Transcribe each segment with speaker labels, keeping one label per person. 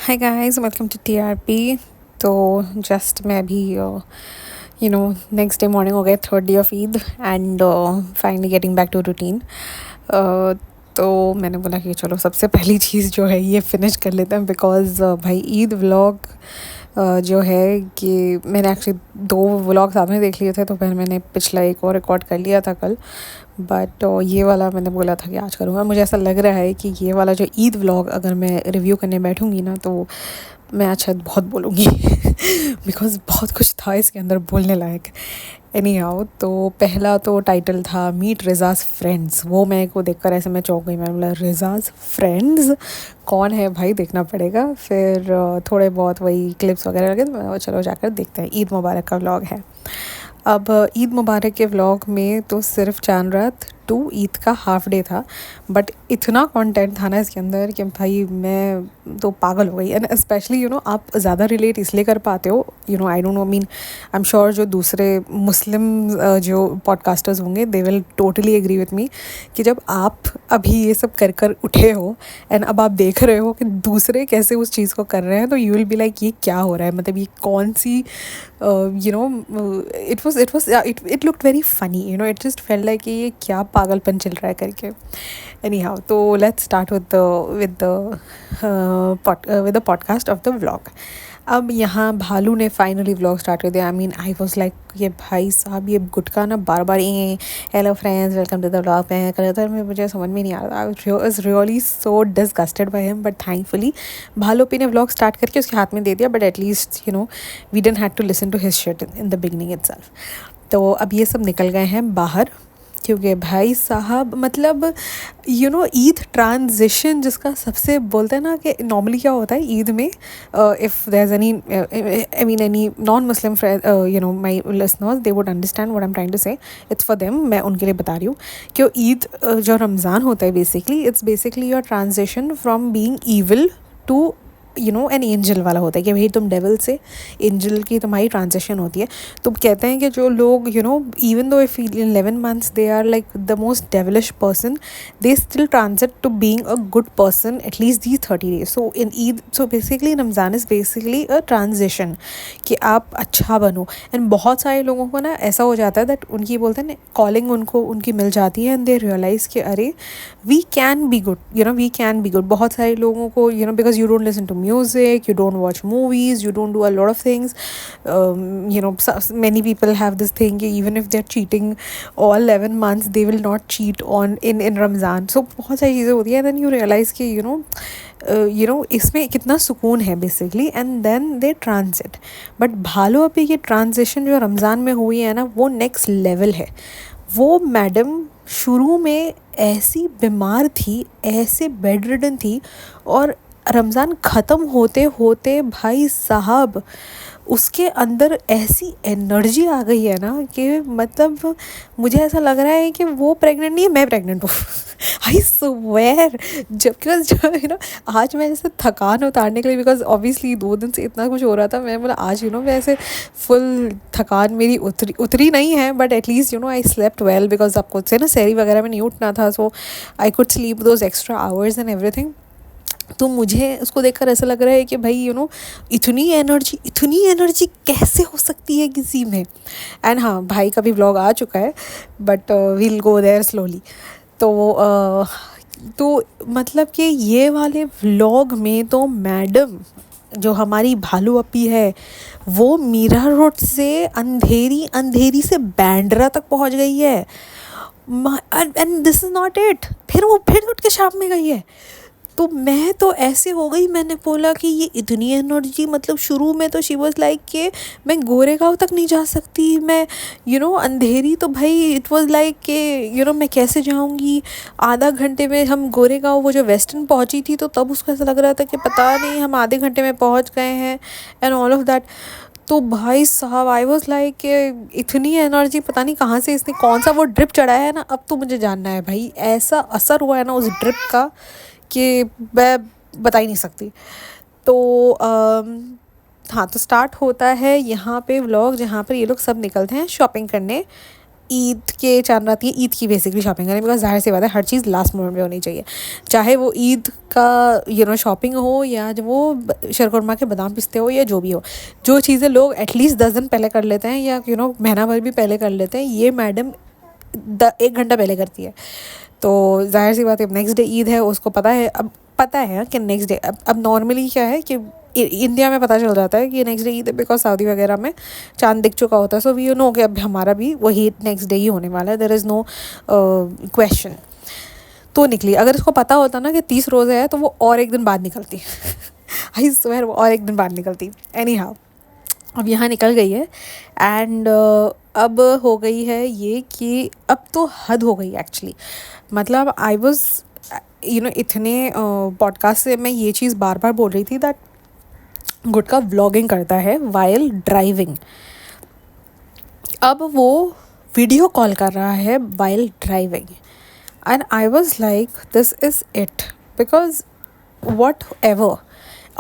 Speaker 1: Hi guys, welcome to TRP. तो just मैं अभी नेक्स्ट डे मॉर्निंग हो गया, third day of Eid and finally getting back to routine. तो मैंने बोला कि चलो सबसे पहली चीज़ जो है ये फिनिश कर लेते हैं बिकॉज़ भाई ईद व्लॉग जो है कि मैंने एक्चुअली दो व्लॉग साथ में देख लिए थे, तो फिर मैंने पिछला एक और रिकॉर्ड कर लिया था कल। बट ये वाला मैंने बोला था कि आज करूँगा। मुझे ऐसा लग रहा है कि ये वाला जो ईद व्लॉग अगर मैं रिव्यू करने बैठूँगी ना, तो मैं आज शायद बहुत बोलूँगी बिकॉज़ बहुत कुछ था इसके अंदर बोलने लायक। एनी हाउ, तो पहला तो टाइटल था मीट रिज़ाज़ फ्रेंड्स। वो मेरे को देखकर ऐसे मैं चौंक गई। मैंने बोला रिज़ाज़ फ्रेंड्स कौन है भाई, देखना पड़ेगा। फिर थोड़े बहुत वही क्लिप्स वगैरह लगे, तो मैं बोला, चलो जाकर देखते हैं। ईद मुबारक का व्लॉग है। अब ईद मुबारक के व्लॉग में तो सिर्फ चांद रात टू ईद का हाफ डे था, बट इतना कंटेंट था ना इसके अंदर कि भाई मैं तो पागल हो गई। एंड स्पेशली आप ज़्यादा रिलेट इसलिए कर पाते हो, I don't know, mean I am sure जो दूसरे मुस्लिम जो पॉडकास्टर्स होंगे they will totally agree with me कि जब आप अभी ये सब कर कर उठे हो एंड अब आप देख रहे हो कि दूसरे कैसे उस चीज़ को कर रहे हैं, तो यू विल बी लाइक ये क्या हो रहा है, मतलब ये कौन सी it looked very funny, it just felt like ये क्या पागलपन चल रहा है करके। anyhow, तो let's start with the podcast of the vlog. अब यहाँ भालू ने फाइनली व्लॉग स्टार्ट कर दिया। I mean I was like ये भाई साहब ये गुटका ना बार बार ये hello friends welcome to the vlog में करता है, मुझे समझ में नहीं आ रहा। I was really so disgusted by him, but thankfully Bhalu P ने व्लॉग स्टार्ट करके उसके हाथ में दे दिया। But at least we didn't had to listen to his shit in the beginning itself. तो अब ये सब निकल गए हैं बाहर, क्योंकि भाई साहब मतलब ईद ट्रांजिशन जिसका सबसे बोलते हैं ना कि नॉर्मली क्या होता है ईद में, if there is any I mean any non Muslim friend my listeners they would understand what I am trying to say. It's for them, मैं उनके लिए बता रही हूँ कि ईद जो रमज़ान होता है basically it's basically your transition from being evil to an angel वाला होता है कि भाई तुम डेविल से एंजल की तुम्हारी ट्रांजिशन होती है। तो कहते हैं कि जो लोग even though if in 11 months they are like the most devilish person, they still transit to being a good person at least these 30 days। So in Eid, so basically Ramzan is basically a transition कि आप अच्छा बनो। And बहुत सारे लोगों को ना ऐसा हो जाता है दैट उनकी बोलते हैं ना कॉलिंग उनको उनकी मिल जाती है एंड दे रियलाइज़ कि अरे we can be good, we can be good. बहुत सारे लोगों को because you don't listen to music, you don't watch movies, you don't do a lot of things. Many people have this thing even if they're cheating all 11 months they will not cheat on in Ramzan. So बहुत सारी चीज़ें होती हैं, then you realize कि इसमें कितना सुकून है basically, and then they transit. But Bhalo अभी ये ट्रांजिशन जो रमज़ान में हुई है ना वो नेक्स्ट लेवल है। वो मैडम शुरू में ऐसी बीमार थी, ऐसे बेड रिडन थी, और रमज़ान ख़त्म होते होते भाई साहब उसके अंदर ऐसी एनर्जी आ गई है ना कि मतलब मुझे ऐसा लग रहा है कि वो प्रेग्नेंट नहीं है, मैं प्रेग्नेंट हूँ। आई स्वेयर, जब आज मैं जैसे थकान उतारने के लिए, बिकॉज ऑब्वियसली 2 दिन से इतना कुछ हो रहा था, मैं बोला आज मैं ऐसे फुल थकान मेरी उतरी नहीं है, but at least I slept well because आपको से ना सहरी वगैरह में नहीं उठना था, so I could sleep those extra hours and everything. तो मुझे उसको देखकर ऐसा लग रहा है कि भाई इतनी एनर्जी कैसे हो सकती है किसी में। एंड हाँ, भाई का भी व्लॉग आ चुका है, but we'll go there slowly. तो मतलब कि ये वाले व्लॉग में तो मैडम जो हमारी भालू अपी है वो मीरा रोड से अंधेरी से बैंड्रा तक पहुंच गई है। And this is not it, फिर वो फिर उठ के शाम में गई है। तो मैं तो ऐसे हो गई, मैंने बोला कि ये इतनी एनर्जी, मतलब शुरू में तो शी वॉज लाइक कि मैं गोरेगांव तक नहीं जा सकती, मैं अंधेरी तो भाई इट वॉज लाइक कि मैं कैसे जाऊंगी। आधा घंटे में हम गोरेगांव वो जो वेस्टर्न पहुंची थी, तो तब उसको ऐसा लग रहा था कि पता नहीं हम आधे घंटे में पहुंच गए हैं एंड ऑल ऑफ दैट। तो भाई साहब आई वॉज लाइक इतनी एनर्जी पता नहीं कहाँ से इसने कौन सा वो ड्रिप चढ़ाया है ना, अब तो मुझे जानना है भाई ऐसा असर हुआ है ना उस ड्रिप का कि मैं बता ही नहीं सकती। तो हाँ, तो स्टार्ट होता है यहाँ पे व्लॉग जहाँ पर ये लोग सब निकलते हैं शॉपिंग करने ईद के चांद रात की ईद की बेसिकली शॉपिंग करें, बिकॉज जाहिर सी बात है हर चीज़ लास्ट मोमेंट में होनी चाहिए, चाहे वो ईद का शॉपिंग हो या जो वो शरकुरमा के बादाम पिस्ते हो या जो भी हो। जो चीज़ें लोग एटलीस्ट 10 दिन पहले कर लेते हैं या महीना भर भी पहले कर लेते हैं, ये मैडम 1 घंटा पहले करती है। तो जाहिर सी बात है नेक्स्ट डे ईद है, उसको पता है कि नेक्स्ट डे अब नॉर्मली क्या है कि इंडिया में पता चल जाता है कि नेक्स्ट डे ईद है, बिकॉज सऊदी वगैरह में चांद दिख चुका होता है। सो वी नो कि अब हमारा भी वही नेक्स्ट डे ही होने वाला है, देयर इज़ नो क्वेश्चन। तो निकली, अगर इसको पता होता ना कि 30 रोज़े है तो वो और एक दिन बाद निकलती आई स्वेयर, वो और एक दिन बाद निकलती। एनी हाउ, अब यहाँ निकल गई है एंड अब हो गई है ये कि अब तो हद हो गई एक्चुअली। मतलब आई वॉज इतने पॉडकास्ट से मैं ये चीज़ बार बार बोल रही थी दैट गुटका व्लॉगिंग करता है वाइल ड्राइविंग। अब वो वीडियो कॉल कर रहा है while driving and I was like this is it, because what ever.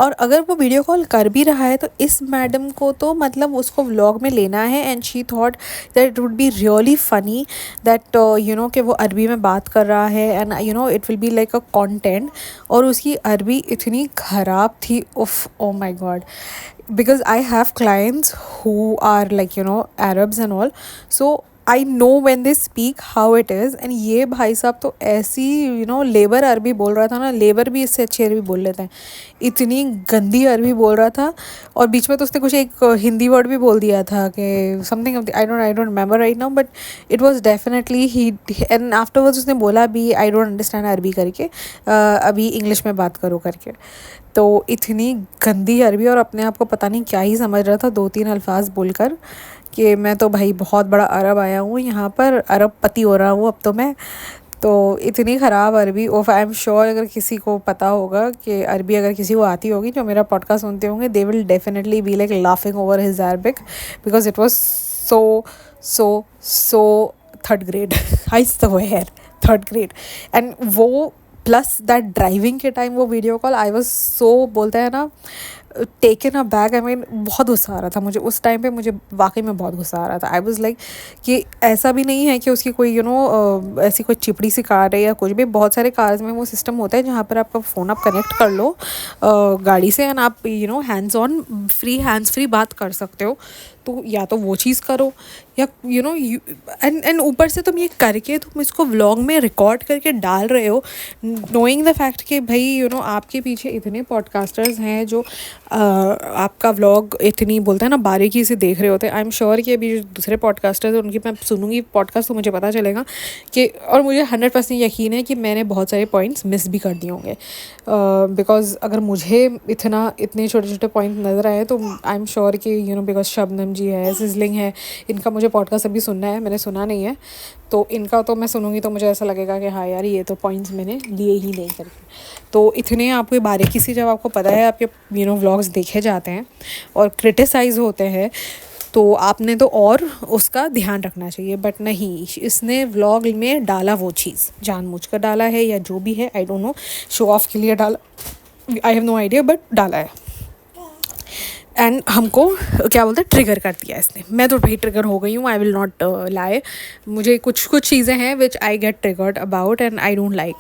Speaker 1: और अगर वो वीडियो कॉल कर भी रहा है तो इस मैडम को तो मतलब उसको व्लॉग में लेना है, and she thought that it would be really funny that कि वो अरबी में बात कर रहा है and it will be like a content. और उसकी अरबी इतनी ख़राब थी, उफ, oh my God, because I have clients who are like Arabs and all, so I know when they speak how it is। and ये भाई साहब तो ऐसी लेबर अरबी बोल रहा था ना, लेबर भी इससे अच्छी अरबी बोल लेते हैं, इतनी गंदी अरबी बोल रहा था। और बीच में तो उसने कुछ एक हिंदी वर्ड भी बोल दिया था कि something of the I don't remember right now, but it was definitely he. And afterwards उसने बोला भी आई डोंट अंडरस्टैंड अरबी करके, अभी इंग्लिश में बात करो करके। तो इतनी गंदी अरबी, और अपने आप को पता नहीं क्या ही समझ रहा था 2-3 अल्फाज बोलकर कि मैं तो भाई बहुत बड़ा अरब आया हूँ यहाँ पर, अरब पति हो रहा हूँ अब तो मैं। तो इतनी ख़राब अरबी, ओफ, आई एम श्योर अगर किसी को पता होगा कि अरबी अगर किसी को आती होगी जो मेरा पॉडकास्ट सुनते होंगे, they will definitely be like laughing over his Arabic, because it was so third grade I swear, third grade. And वो प्लस दैट ड्राइविंग के टाइम वो video call, I was so, बोलते हैं ना, taken a back. I mean बहुत गुस्सा आ रहा था मुझे उस टाइम पे, मुझे वाकई में बहुत गुस्सा आ रहा था। आई वाज लाइक कि ऐसा भी नहीं है कि उसकी कोई ऐसी कोई चिपड़ी सी कार है या कुछ भी। बहुत सारे कार्स में वो सिस्टम होता है जहाँ पर आपका फ़ोन आप कनेक्ट कर लो गाड़ी से, एंड आप हैंड्स फ्री बात कर सकते हो। तो या तो वो चीज़ करो, या एंड ऊपर से तुम ये करके तुम इसको व्लॉग में रिकॉर्ड करके डाल रहे हो, नोइंग द फैक्ट कि भाई आपके पीछे इतने पॉडकास्टर्स हैं जो आपका व्लॉग इतनी, बोलते हैं ना, बारीकी से देख रहे होते हैं। आई एम श्योर कि अभी जो दूसरे पॉडकास्टर्स हैं उनकी मैं सुनूंगी पॉडकास्ट तो मुझे पता चलेगा कि, और मुझे 100% यकीन है कि मैंने बहुत सारे पॉइंट्स मिस भी कर दिए होंगे, बिकॉज अगर मुझे इतने छोटे छोटे पॉइंट नज़र आए तो आई एम श्योर कि बिकॉज शबनम जी है, सिजलिंग है, इनका मुझे पॉडकास्ट अभी सुनना है, मैंने सुना नहीं है, तो इनका तो मैं सुनूंगी तो मुझे ऐसा लगेगा कि हाँ यार ये तो पॉइंट्स मैंने लिए ही नहीं करके। तो इतने आपको बारीकी से जब आपको पता है आपके व्लॉग्स देखे जाते हैं और क्रिटिसाइज़ होते हैं, तो आपने तो और उसका ध्यान रखना चाहिए। बट नहीं, इसने व्लॉग में डाला वो चीज़, जानबूझकर डाला है या जो भी है, I don't know, show off के लिए डाला, I have no idea, but डाला है। एंड हमको क्या बोलते हैं, ट्रिगर कर दिया इसने। मैं तो भाई ट्रिगर हो गई हूँ, आई विल नॉट लाई। मुझे कुछ चीज़ें हैं which I get triggered about, and I don't like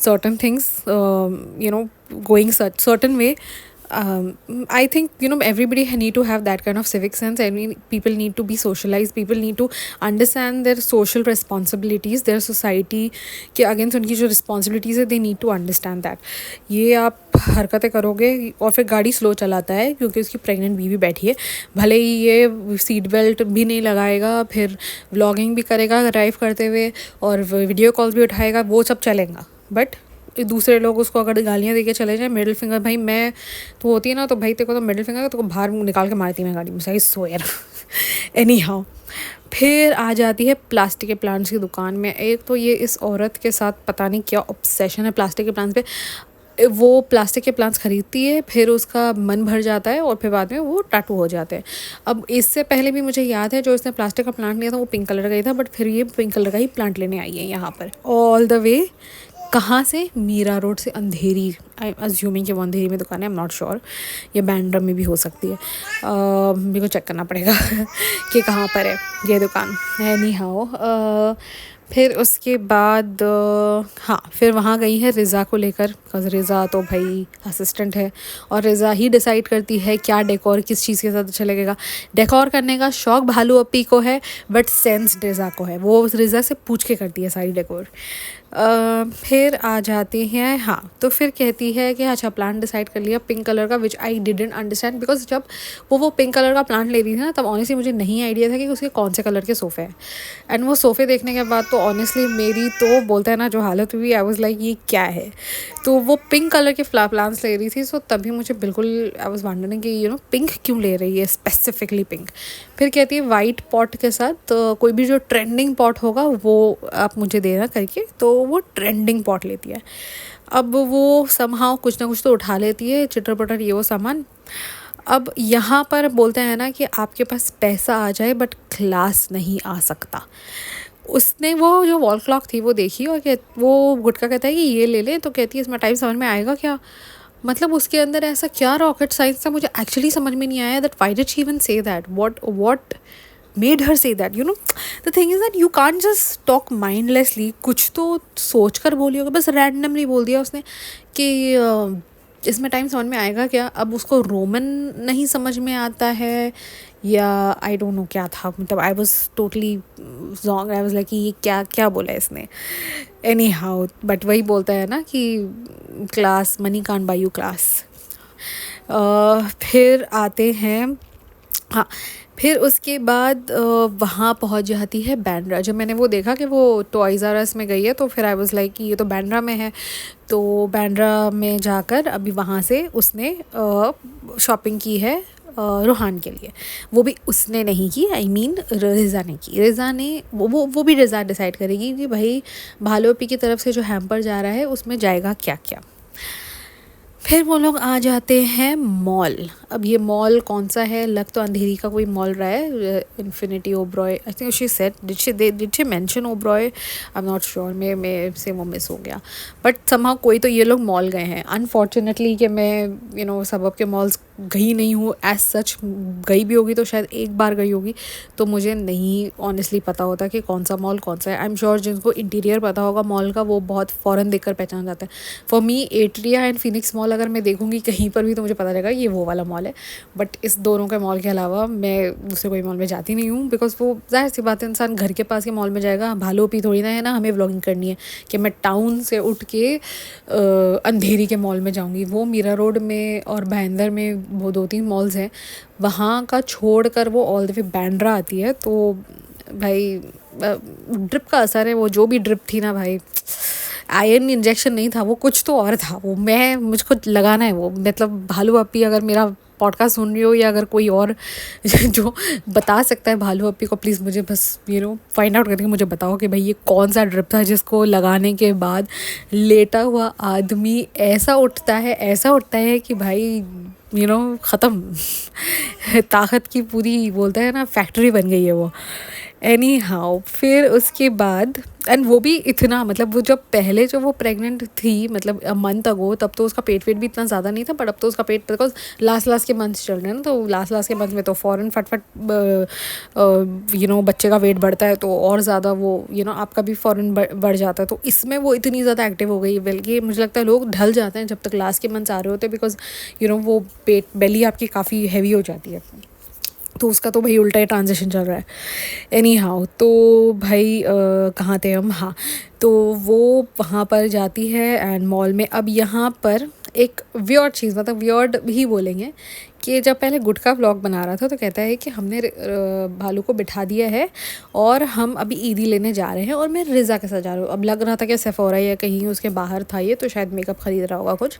Speaker 1: certain things going certain way. I think everybody need to have that kind of civic sense. I mean, people need to be socialized, people need to understand their social responsibilities, their society के against उनकी जो responsibilities है, they need to understand that. ये आप हरकतें करोगे और फिर गाड़ी स्लो चलाता है क्योंकि उसकी प्रेग्नेंट बीवी बैठी है, भले ही ये सीट बेल्ट भी नहीं लगाएगा, फिर व्लॉगिंग भी करेगा ड्राइव करते हुए और वीडियो कॉल भी उठाएगा, वो सब चलेगा। बट दूसरे लोग उसको अगर गालियाँ दे के चले जाए, मिडिल फिंगर, भाई मैं तो होती है ना, तो भाई तेरे को तो मिडिल फिंगर तो बाहर निकाल के मारती मैं गाड़ी में, सही सोयर। एनी हाउ, फिर आ जाती है प्लास्टिक के प्लांट्स की दुकान में। एक तो ये इस औरत के साथ पता नहीं क्या ऑब्सेशन है प्लास्टिक के प्लांट्स पे। वो प्लास्टिक के प्लांट्स ख़रीदती है, फिर उसका मन भर जाता है और फिर बाद में वो टाटू हो जाते हैं। अब इससे पहले भी मुझे याद है जो इसने प्लास्टिक का प्लांट लिया था वो पिंक कलर का ही था, बट फिर ये पिंक कलर का ही प्लांट लेने आई है यहाँ पर ऑल द वे कहाँ से, मीरा रोड से अंधेरी, आई अज्यूमिंग कि वो अंधेरी में दुकान है, आई एम नॉट श्योर, ये बैंड्रा में भी हो सकती है, मेरे को चेक करना पड़ेगा कि कहाँ पर है ये दुकान। एनी हाउ फिर उसके बाद हाँ, फिर वहाँ गई है रिज़ा को लेकर, बिकॉज रिज़ा तो भाई असिस्टेंट है और रिज़ा ही डिसाइड करती है क्या डेकोर किस चीज़ के साथ अच्छा लगेगा। डेकोर करने का शौक भालू अपी को है, बट सेंस रिज़ा को है, वो रिज़ा से पूछ के करती है सारी डेकोर। फिर आ जाती हैं, हाँ, तो फिर कहती है कि अच्छा प्लांट डिसाइड कर लिया पिंक कलर का, विच आई डिडंट अंडरस्टैंड, बिकॉज जब वो पिंक कलर का प्लांट ले रही थी ना, तब ऑनेस्टली मुझे नहीं आइडिया था कि उसके कौन से कलर के सोफ़े हैं। एंड वो सोफ़े देखने के बाद तो ऑनेस्टली मेरी तो बोलता है ना जो हालत हुई, आई वाज लाइक ये क्या है। तो वो पिंक कलर के प्लांट्स ले रही थी, सो तभी मुझे बिल्कुल आई वाज वंडरिंग कि पिंक क्यों ले रही है, स्पेसिफिकली पिंक। फिर कहती है वाइट पॉट के साथ कोई भी जो ट्रेंडिंग पॉट होगा वो आप मुझे देना करके, तो वो ट्रेंडिंग पॉट लेती है। अब वो समहाउ कुछ ना कुछ तो उठा लेती है, चिटर पटर ये वो सामान। अब यहाँ पर बोलते हैं ना कि आपके पास पैसा आ जाए बट क्लास नहीं आ सकता। उसने वो जो वॉल क्लॉक थी वो देखी और वो गुटका कहता है कि ये ले ले, तो कहती है इसमें टाइम समझ में आएगा क्या। मतलब उसके अंदर ऐसा क्या रॉकेट साइंस था, मुझे एक्चुअली समझ में नहीं आया that why did she even say that, what made her say that, the thing is that you can't just talk mindlessly, कुछ तो सोच कर बोली होगी, बस रैंडमली बोल दिया उसने कि इसमें टाइम समझ में आएगा क्या। अब उसको रोमन नहीं समझ में आता है या आई डोंट नो क्या था, मतलब I was totally wrong, I was like ये क्या क्या बोला इसने। एनी हाउ बट वही बोलता है ना कि class, money can't buy you class. फिर आते हैं, हाँ, फिर उसके बाद वहाँ पहुँच जाती है बैंड्रा। जब मैंने वो देखा कि वो टॉयज़ आर अस में गई है, तो फिर आई वाज लाइक कि ये तो बैंड्रा में है। तो बैंड्रा में जाकर अभी वहाँ से उसने शॉपिंग की है रूहान के लिए। वो भी उसने नहीं की, आई मीन रिज़ा ने की। रिज़ा ने वो भी रिज़ा डिसाइड करेगी कि भाई भालोपी की तरफ से जो हैम्पर जा रहा है उसमें जाएगा क्या क्या। फिर वो लोग आ जाते हैं मॉल। अब ये मॉल कौन सा है, लग तो अंधेरी का कोई मॉल रहा है, infinity Oberoi, I think she said, did she mention Oberoi, I am not sure, मैं से वो मिस हो गया, बट समहाउ कोई तो ये लोग मॉल गए हैं। अनफॉर्चुनेटली कि मैं सबब के मॉल्स गई नहीं हूँ एज सच, गई भी होगी तो शायद एक बार गई होगी, तो मुझे नहीं ऑनेस्टली पता होता कि कौन सा मॉल कौन सा है। आई एम श्योर जिनको इंटीरियर पता होगा मॉल का, वो बहुत फ़ौरन देखकर पहचान जाता है। For me atria and Phoenix mall अगर मैं देखूंगी कहीं पर भी तो मुझे पता लगेगा ये वो वाला मॉल है, बट इस दोनों के मॉल के अलावा मैं दूसरे कोई मॉल में जाती नहीं हूँ, बिकॉज वो ज़ाहिर सी बात है इंसान घर के पास के मॉल में जाएगा, भालोपी थोड़ी ना है ना हमें व्लॉगिंग करनी है कि मैं टाउन से उठ के अंधेरी के मॉल में जाऊँगी। वो मीरा रोड में और भाईंदर में वो 2-3 मॉल्स हैं, वहाँ का छोड़ कर वो ऑल द वे बैंड्रा आती है। तो भाई ड्रिप का असर है, वो जो भी ड्रिप थी ना भाई, आयरन इंजेक्शन नहीं था वो, कुछ तो और था वो, मुझको लगाना है वो। मतलब भालू अपी अगर मेरा पॉडकास्ट सुन रही हो या अगर कोई और जो बता सकता है भालू अपी को, प्लीज़ मुझे बस फाइंड आउट करके मुझे बताओ कि भाई ये कौन सा ड्रिप था जिसको लगाने के बाद लेटा हुआ आदमी ऐसा उठता है कि भाई ख़त्म ताकत की पूरी बोलता है ना फैक्ट्री बन गई है वो। एनी हाउ फिर उसके बाद एंड वो भी इतना, मतलब वो जब पहले जो वो प्रेग्नेंट थी, मतलब मंथ अगो, तब तो उसका पेट वेट भी इतना ज़्यादा नहीं था, बट अब तो उसका पेट, बिकॉज लास्ट के मंथ्स चल रहे हैं ना, तो लास्ट के मंथ में तो फ़ौरन फटफट बच्चे का वेट बढ़ता है, तो और ज़्यादा वो आपका भी फ़ौरन बढ़ जाता है। तो इसमें वो इतनी ज़्यादा एक्टिव हो गई, बल्कि मुझे लगता है लोग ढल जाते हैं जब तक लास्ट के मंथ्स आ रहे होते हैं, बिकॉज वो पेट बेली आपकी काफ़ी हैवी हो जाती है, तो उसका तो भाई उल्टा ही ट्रांजिशन चल रहा है। एनी हाउ तो भाई कहाँ थे हम, हाँ, तो वो वहाँ पर जाती है एंड मॉल में। अब यहाँ पर एक वियर्ड चीज़, मतलब वियर्ड ही बोलेंगे, कि जब पहले गुटका व्लॉग बना रहा था तो कहता है कि हमने भालू को बिठा दिया है और हम अभी ईदी लेने जा रहे हैं और मैं रिज़ा के साथ जा रहा हूँ। अब लग रहा था कि सेफोरा या कहीं उसके बाहर था ये, तो शायद मेकअप ख़रीद रहा होगा कुछ।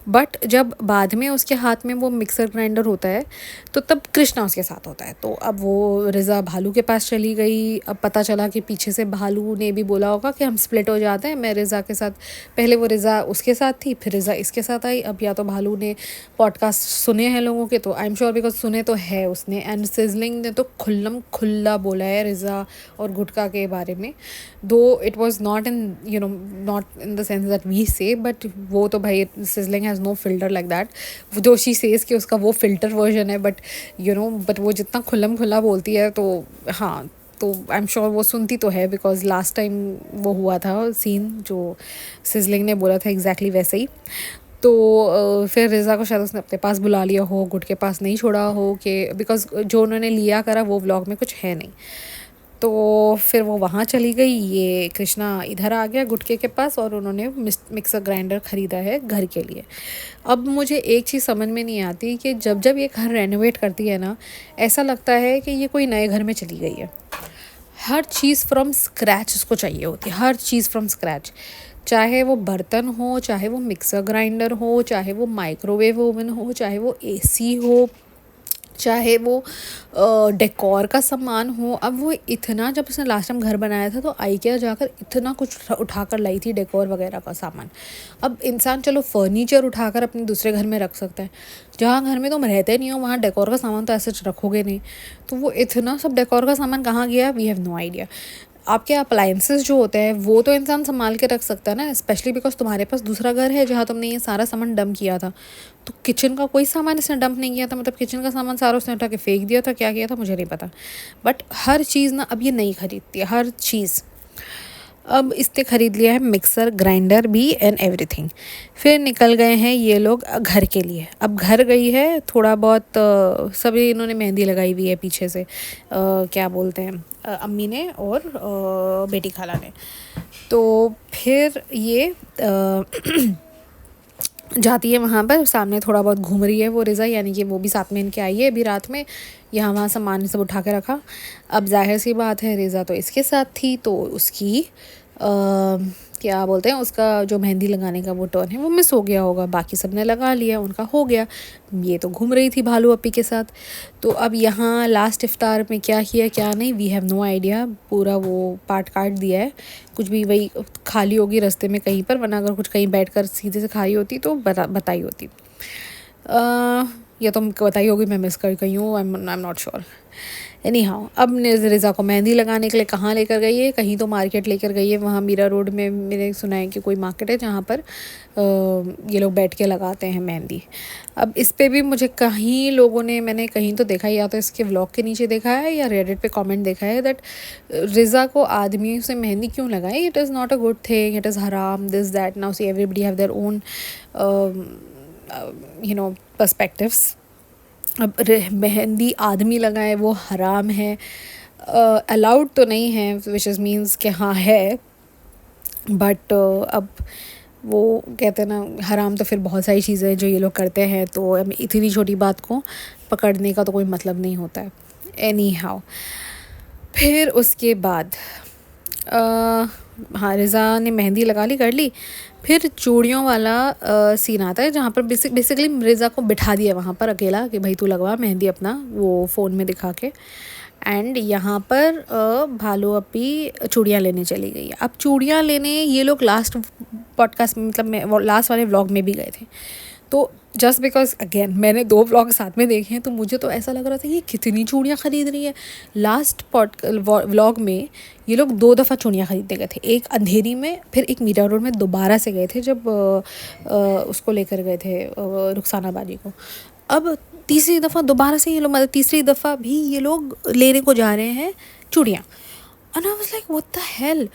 Speaker 1: बट जब बाद में उसके हाथ में वो मिक्सर ग्राइंडर होता है तो तब कृष्णा उसके साथ होता है। तो अब वो रिज़ा भालू के पास चली गई। अब पता चला कि पीछे से भालू ने भी बोला होगा कि हम स्प्लिट हो जाते हैं, मैं रिज़ा के साथ, पहले वो रिज़ा उसके साथ थी, फिर रिज़ा इसके साथ आई। अब या तो भालू ने पॉडकास्ट सुने हैं लोगों के, तो आई एम श्योर बिकॉज सुने तो है उसने, एंड सिजलिंग ने तो खुल्लम खुल्ला बोला है रिज़ा और गुटका के बारे में, though it was not in not in the sense that we say, but वो तो भाई sizzling has no filter like that, जो शी सेज कि उसका वो फिल्टर वर्जन है, बट बट वो जितना खुल्लम खुल्ला बोलती है तो हाँ, तो आई एम श्योर वो सुनती तो है, बिकॉज लास्ट टाइम वो हुआ था सीन जो सिजलिंग ने बोला था एग्जैक्टली वैसे ही। तो फिर रिज़ा को शायद उसने अपने पास बुला लिया हो, गुट के पास नहीं छोड़ा हो, कि बिकॉज जो उन्होंने लिया करा वो व्लॉग में कुछ है नहीं। तो फिर वो वहाँ चली गई, ये कृष्णा इधर आ गया गुटके के पास, और उन्होंने मिक्सर ग्राइंडर ख़रीदा है घर के लिए। अब मुझे एक चीज़ समझ में नहीं आती कि जब जब ये घर रेनोवेट करती है ना, ऐसा लगता है कि ये कोई नए घर में चली गई है। हर चीज़ फ्रॉम स्क्रैच उसको चाहिए होती है, हर चीज़ फ्रॉम स्क्रैच, चाहे वो बर्तन हो, चाहे वो मिक्सर ग्राइंडर हो, चाहे वो माइक्रोवेव ओवन हो, चाहे वो एसी हो, चाहे वो डेकोर का सामान हो। अब वो इतना, जब उसने लास्ट टाइम घर बनाया था तो आइकिया जाकर इतना कुछ उठा कर लाई थी डेकोर वगैरह का सामान। अब इंसान चलो फर्नीचर उठाकर अपने दूसरे घर में रख सकता है, जहाँ घर में तुम रहते नहीं हो वहाँ डेकोर का सामान तो ऐसे रखोगे नहीं। तो वो इतना सब डेकोर का सामान कहाँ गया, वी हैव नो आइडिया। आपके अप्लायंसेस जो होते हैं वो तो इंसान संभाल के रख सकता है ना, स्पेशली बिकॉज तुम्हारे पास दूसरा घर है जहाँ तुमने ये सारा सामान डंप किया था। तो किचन का कोई सामान इसने डंप नहीं किया था, मतलब किचन का सामान सारा उसने उठा के फेंक दिया था, क्या किया था मुझे नहीं पता। बट हर चीज़ ना अब ये नहीं खरीदती है, हर चीज़। अब इसने ख़रीद लिया है मिक्सर ग्राइंडर भी एंड एवरीथिंग। फिर निकल गए हैं ये लोग घर के लिए। अब घर गई है थोड़ा बहुत, सभी इन्होंने मेहंदी लगाई हुई है पीछे से, क्या बोलते हैं, अम्मी ने और बेटी खाला ने। तो फिर ये जाती है वहाँ पर, सामने थोड़ा बहुत घूम रही है वो रिज़ा, यानी कि वो भी साथ में इनके आई है अभी रात में, यहाँ वहाँ सामान सब उठा के रखा। अब जाहिर सी बात है रिज़ा तो इसके साथ थी, तो उसकी क्या बोलते हैं, उसका जो मेहंदी लगाने का वो टर्न है वो मिस हो गया होगा, बाकी सब ने लगा लिया, उनका हो गया। ये तो घूम रही थी भालू अपी के साथ। तो अब यहाँ लास्ट इफ्तार में क्या किया क्या नहीं, वी हैव नो आइडिया, पूरा वो पार्ट काट दिया है। कुछ भी वही खाली होगी रास्ते में कहीं पर, वरना अगर कुछ कहीं बैठकर सीधे से खाई होती तो बताई होती, या तो बताई होगी, मैं मिस कर गई हूँ, आई am not sure. Any how, अब रिज़ा को मेहंदी लगाने के लिए कहाँ लेकर गई है, कहीं तो मार्केट लेकर गई है, वहाँ मीरा रोड में मैंने सुना है कि कोई मार्केट है जहाँ पर ये लोग बैठ के लगाते हैं मेहंदी। अब इस पे भी मुझे कहीं लोगों ने, मैंने कहीं तो देखा, या तो इसके व्लॉग के नीचे देखा है या रेडिट पे कमेंट देखा है, दैट रिज़ा को आदमियों से मेहंदी क्यों लगाए, it is not a good thing, it is haram, this that. Now see everybody have their own perspectives. अब मेहंदी आदमी लगाए वो हराम है, अलाउड तो नहीं है, विच इज़ मीन्स कि हाँ है, बट अब वो कहते हैं ना हराम, तो फिर बहुत सारी चीज़ें जो ये लोग करते हैं, तो इतनी छोटी बात को पकड़ने का तो कोई मतलब नहीं होता है। एनी हाउ, फिर उसके बाद हाँ, रिज़ा ने मेहंदी लगा ली, कर ली। फिर चूड़ियों वाला सीन आता है जहाँ पर बेसिकली रिज़ा को बिठा दिया वहाँ पर अकेला कि भाई तू लगवा मेहंदी अपना, वो फ़ोन में दिखा के। एंड यहाँ पर भालू अपी चूड़ियाँ लेने चली गई। अब चूड़ियाँ लेने ये लोग लास्ट पॉडकास्ट में, मतलब लास्ट वाले व्लॉग में भी गए थे। तो जस्ट बिकॉज अगेन मैंने 2 व्लॉग साथ में देखे हैं, तो मुझे तो ऐसा लग रहा था ये कितनी चूड़ियाँ ख़रीद रही है। लास्ट व्लॉग में ये लोग 2 दफ़ा चूड़ियाँ ख़रीदने गए थे, एक अंधेरी में, फिर एक मीरा रोड में दोबारा से गए थे जब उसको लेकर गए थे रुखसाना बाजी को। अब तीसरी दफ़ा दोबारा से ये लोग, मतलब तीसरी दफ़ा भी ये लोग लेने को जा रहे हैं चूड़ियाँ। And I was like what the hell.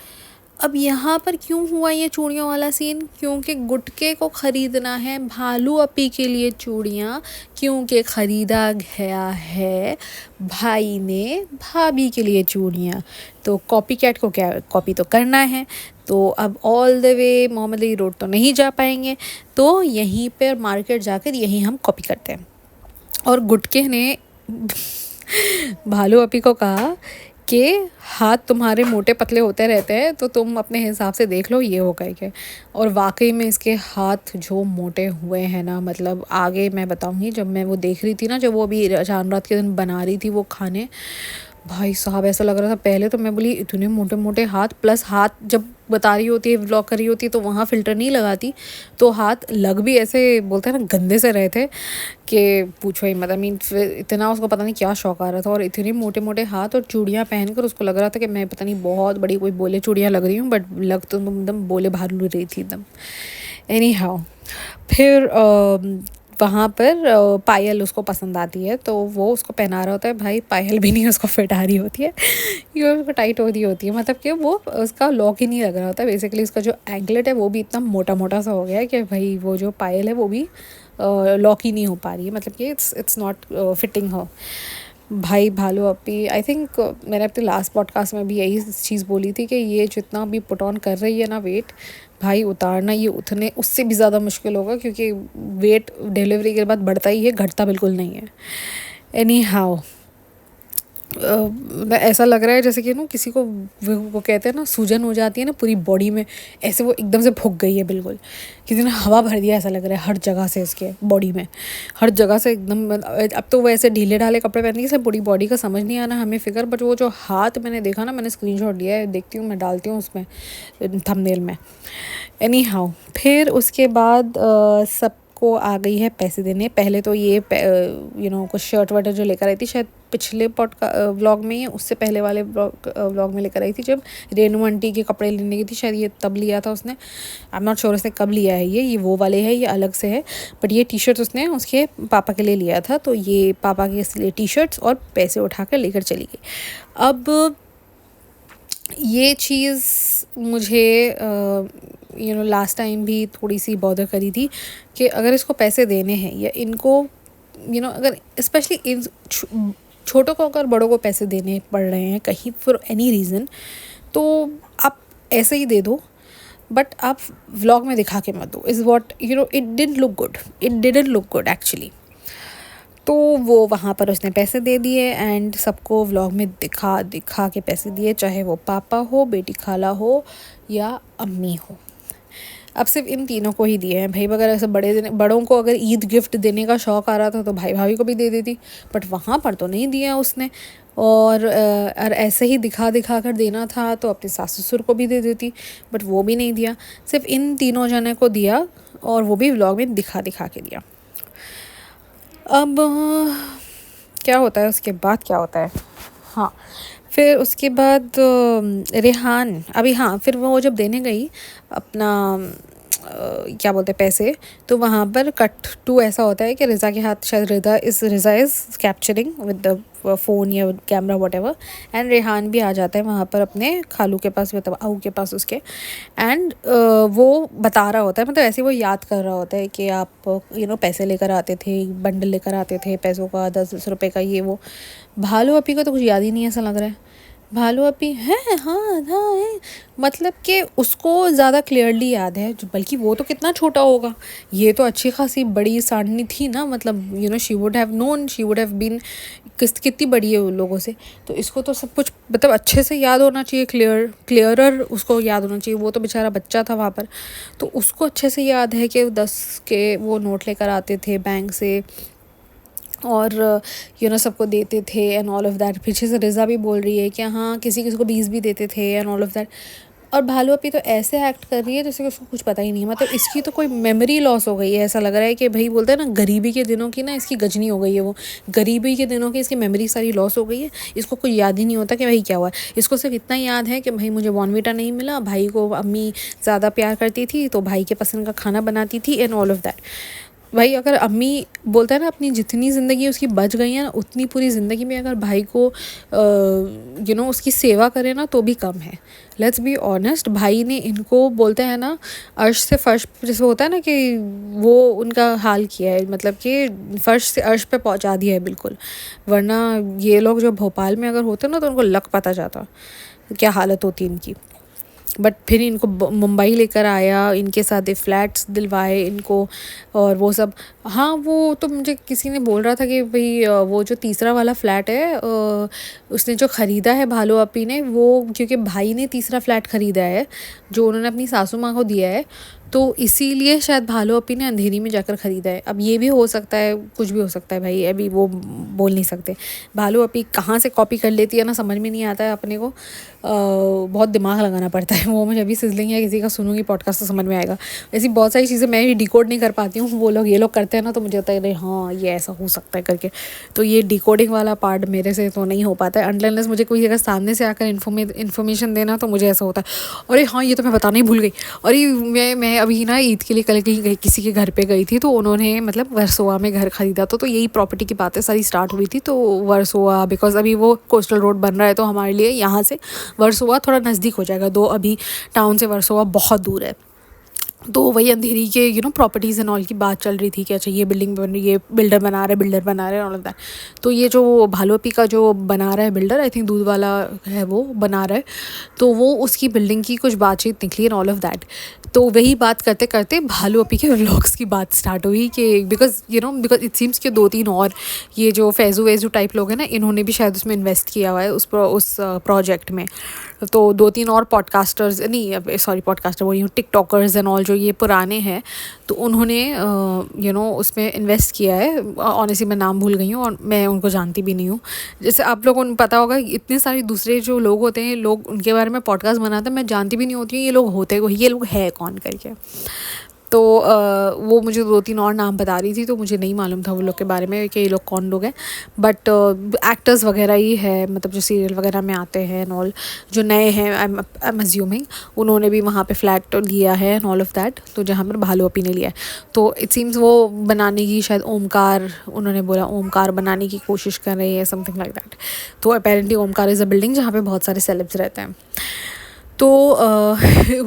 Speaker 1: अब यहाँ पर क्यों हुआ ये चूड़ियों वाला सीन, क्योंकि गुटके को ख़रीदना है भालू अपी के लिए चूड़ियाँ, क्योंकि ख़रीदा गया है भाई ने भाभी के लिए चूड़ियाँ। तो कॉपी कैट को क्या कॉपी तो करना है, तो अब all the way Mohammed Ali Road तो नहीं जा पाएंगे, तो यहीं पर मार्केट जाकर यहीं हम कॉपी करते हैं। और गुटके ने भालू अपी को कहा कि हाथ तुम्हारे मोटे पतले होते रहते हैं, तो तुम अपने हिसाब से देख लो ये होगा क्या। और वाकई में इसके हाथ जो मोटे हुए हैं ना, मतलब आगे मैं बताऊंगी, जब मैं वो देख रही थी ना, जब वो अभी चांद के दिन बना रही थी वो खाने, भाई साहब ऐसा लग रहा था। पहले तो मैं बोली इतने मोटे मोटे हाथ, प्लस हाथ जब बता रही होती है, व्लॉग कर रही होती है, तो वहाँ फ़िल्टर नहीं लगाती, तो हाथ लग भी ऐसे बोलते हैं ना गंदे से रहे थे कि पूछो ही मत। आई मीन फिर इतना उसको पता नहीं क्या शौक आ रहा था, और इतने मोटे मोटे हाथ और चूड़ियाँ पहनकर उसको लग रहा था कि मैं पता नहीं बहुत बड़ी कोई बोले चूड़ियाँ लग रही हूँ, बट लग तो एकदम बोले भालू रही थी एकदम। एनी हाउ, फिर वहाँ पर पायल उसको पसंद आती है, तो वो उसको पहना रहा होता है। भाई पायल भी नहीं उसको फिट आ रही होती है, ये उसको टाइट हो रही होती है, मतलब कि वो उसका लॉक ही नहीं लग रहा होता है। बेसिकली उसका जो एंकलेट है वो भी इतना मोटा मोटा सा हो गया है कि भाई वो जो पायल है वो भी लॉक ही नहीं हो पा रही है, मतलब कि इट्स नॉट फिटिंग हो। भाई भालू अप्पी, आई थिंक मैंने अपने लास्ट पॉडकास्ट में भी यही चीज़ बोली थी कि ये जितना भी पुट ऑन कर रही है ना वेट, भाई उतारना ये उतने उससे भी ज़्यादा मुश्किल होगा, क्योंकि वेट डिलीवरी के बाद बढ़ता ही है, घटता बिल्कुल नहीं है। एनी हाउ, ऐसा लग रहा है जैसे कि ना किसी को वो कहते हैं ना सूजन हो जाती है ना पूरी बॉडी में, ऐसे वो एकदम से फूक गई है बिल्कुल, किसी ने हवा भर दिया ऐसा लग रहा है हर जगह से, इसके बॉडी में हर जगह से एकदम। अब तो वो ऐसे ढीले ढाले कपड़े पहनने से पूरी बॉडी का समझ नहीं आना हमें फिगर, बट वो जो हाथ मैंने देखा ना, मैंने स्क्रीनशॉट लिया है, देखती हूँ मैं, डालती हूँ उसमें थंबनेल में। एनी हाउ, फिर उसके बाद सबको आ गई है पैसे देने। पहले तो ये कुछ शर्ट वर्ट जो लेकर आई थी, शायद पिछले व्लॉग में, उससे पहले वाले व्लॉग में लेकर आई थी, जब रेनू आंटी के कपड़े लेने की थी, शायद ये तब लिया था उसने। आई एम नॉट श्योर उसने कब लिया है, ये वो वाले है, ये अलग से है, बट ये टी शर्ट उसने उसके पापा के लिए लिया था, तो ये पापा के लिए टी शर्ट्स और पैसे उठा कर लेकर चली गई। अब ये चीज़ मुझे लास्ट टाइम भी थोड़ी सी बॉदर करी थी कि अगर इसको पैसे देने हैं, या इनको अगर स्पेशली इन छोटों को अगर बड़ों को पैसे देने पड़ रहे हैं कहीं फॉर एनी रीज़न, तो आप ऐसे ही दे दो, बट आप व्लॉग में दिखा के मत दो। Is what it didn't look good actually. तो वो वहाँ पर उसने पैसे दे दिए, एंड सबको व्लॉग में दिखा दिखा के पैसे दिए, चाहे वो पापा हो, बेटी खाला हो, या अम्मी हो। अब सिर्फ इन तीनों को ही दिए हैं भाई। अगर ऐसे बड़ों को अगर ईद गिफ्ट देने का शौक़ आ रहा था तो भाई भाभी को भी दे देती, बट वहाँ पर तो नहीं दिया उसने। और ऐसे ही दिखा दिखा कर देना था तो अपने सास ससुर को भी दे देती, बट वो भी नहीं दिया, सिर्फ इन तीनों जने को दिया, और वो भी व्लॉग में दिखा दिखा के दिया। अब क्या होता है उसके बाद, क्या होता है, हाँ, फिर उसके बाद रेहान अभी, हाँ, फिर वो जब देने गई अपना क्या बोलते हैं पैसे, तो वहाँ पर कट टू ऐसा होता है कि रिज़ा के हाथ, शायद Riza is capturing with the phone या कैमरा वॉटेवर, एंड रेहान भी आ जाता है वहाँ पर अपने खालू के पास, मतलब आहू के पास उसके, एंड वो बता रहा होता है, मतलब ऐसे वो याद कर रहा होता है कि आप पैसे लेकर आते थे, बंडल लेकर आते थे पैसों का, 10-10 रुपये का, ये वो। भालू अपी को तो कुछ याद ही नहीं ऐसा लग रहा है। भालू अपी है, हाँ हाँ है, मतलब कि उसको ज़्यादा क्लियरली याद है, बल्कि वो तो कितना छोटा होगा, ये तो अच्छी खासी बड़ी सांडनी थी ना, मतलब she would have known, she would have been, कितनी बड़ी है उन लोगों से, तो इसको तो सब कुछ मतलब अच्छे से याद होना चाहिए, क्लियरर उसको याद होना चाहिए। वो तो बेचारा बच्चा था वहाँ पर, तो उसको अच्छे से याद है कि 10 के वो नोट लेकर आते थे बैंक से, और सबको देते थे एंड ऑल ऑफ दैट। पीछे से रिज़ा भी बोल रही है कि हाँ किसी किसी को 20 भी देते थे एंड ऑल ऑफ दैट। और भालू अपी तो ऐसे एक्ट कर रही है जैसे कि उसको कुछ पता ही नहीं है, मतलब इसकी तो कोई मेमोरी लॉस हो गई है, ऐसा लग रहा है कि भाई बोलते हैं ना गरीबी के दिनों की ना इसकी गजनी हो गई है, वो गरीबी के दिनों की इसकी मेमोरी सारी लॉस हो गई है, इसको कोई याद ही नहीं होता कि भाई क्या हुआ। इसको सिर्फ इतना याद है कि भाई मुझे बॉर्नविटा नहीं मिला, भाई को अम्मी ज़्यादा प्यार करती थी तो भाई के पसंद का खाना बनाती थी एंड ऑल ऑफ दैट। भाई अगर अम्मी बोलता है ना अपनी जितनी ज़िंदगी उसकी बच गई है ना, उतनी पूरी ज़िंदगी में अगर भाई को उसकी सेवा करे ना तो भी कम है। लेट्स बी ऑनेस्ट, भाई ने इनको बोलते हैं ना अर्श से फर्श, जैसे होता है ना कि वो उनका हाल किया है, मतलब कि फर्श से अर्श पे पहुंचा दिया है बिल्कुल। वरना ये लोग जो भोपाल में अगर होते ना तो उनको लक पता जाता क्या हालत होती इनकी। बट फिर इनको मुंबई लेकर आया, इनके साथ फ्लैट्स दिलवाए इनको और वो सब। हाँ, वो तो मुझे किसी ने बोल रहा था कि भाई वो जो तीसरा वाला फ्लैट है उसने जो ख़रीदा है भालू अपी ने, वो क्योंकि भाई ने तीसरा फ्लैट ख़रीदा है जो उन्होंने अपनी सासू माँ को दिया है, तो इसीलिए शायद भालू अपी ने अंधेरी में जाकर ख़रीदा है। अब ये भी हो सकता है, कुछ भी हो सकता है भाई, अभी वो बोल नहीं सकते। भालू अपी कहाँ से कॉपी कर लेती है ना, समझ में नहीं आता है अपने को। बहुत दिमाग लगाना पड़ता है। वो मुझे अभी सिजलिंग या किसी का सुनूंगी पॉडकास्ट तो समझ में आएगा। ऐसी बहुत सारी चीज़ें मैं भी डिकोड नहीं कर पाती हूँ, वो लोग ये लोग करते हैं ना, तो मुझे होता है हाँ ये ऐसा हो सकता है करके। तो ये डिकोडिंग वाला पार्ट मेरे से तो नहीं हो पाता है। अनलेस मुझे कोई अगर सामने से आकर इन्फॉर्मेशन देना, तो मुझे ऐसा होता है अरे हाँ ये तो मैं बताना ही भूल गई। और ये मैं अभी ना ईद के लिए कल कहीं गई, किसी के घर पे गई थी, तो उन्होंने मतलब वर्सोवा में घर ख़रीदा तो यही प्रॉपर्टी की बातें सारी स्टार्ट हुई थी। तो वर्सोवा बिकॉज अभी वो कोस्टल रोड बन रहा है, तो हमारे लिए यहाँ से वर्सोवा थोड़ा नज़दीक हो जाएगा, दो अभी टाउन से वर्सोवा बहुत दूर है। तो वही अंधेरी के प्रॉपर्टीज़ एंड ऑल की बात चल रही थी कि अच्छा ये बिल्डिंग बन रही है, बिल्डर बना रहा है ऑल ऑफ दैट। तो ये जो भालू अपी का जो बना रहा है बिल्डर, आई थिंक दूध वाला है वो बना रहा है, तो वो उसकी बिल्डिंग की कुछ बातचीत निकली एंड ऑल ऑफ दैट। तो वही बात करते करते भालू अपी के व्लॉग्स की बात स्टार्ट हुई कि बिकॉज इट सीम्स कि 2-3 और ये जो फैज़ू वैज़ू टाइप लोग हैं ना, इन्होंने भी शायद उसमें इन्वेस्ट किया हुआ है उस प्रोजेक्ट में। तो 2-3 और पॉडकास्टर्स नहीं, सॉरी पॉडकास्टर बोल रही हूँ, टिकटॉकर्स एंड ऑल जो ये पुराने हैं, तो उन्होंने उसमें इन्वेस्ट किया है। ऑनेस्टली मैं नाम भूल गई हूँ और मैं उनको जानती भी नहीं हूँ। जैसे आप लोगों को पता होगा इतने सारे दूसरे जो लोग होते हैं, लोग उनके बारे में पॉडकास्ट बनाते हैं, मैं जानती भी नहीं होती हूँ ये लोग होते को, ये लोग है कौन करके। तो वो मुझे 2-3 और नाम बता रही थी, तो मुझे नहीं मालूम था वो लोग के बारे में कि ये लोग कौन लोग हैं। बट एक्टर्स वगैरह ही है, मतलब जो सीरियल वगैरह में आते हैं एंड ऑल, जो नए हैं आई एम अज्यूमिंग उन्होंने भी वहाँ पे फ्लैट लिया है एंड ऑल ऑफ दैट, तो जहाँ पर भालू अपी ने लिया है। तो इट सीम्स वो बनाने की शायद ओमकार, उन्होंने बोला ओमकार बनाने की कोशिश कर रही है, समथिंग लाइक दैट। तो apparently Omkar is a building जहाँ पे बहुत सारे सेलेब्स रहते हैं। तो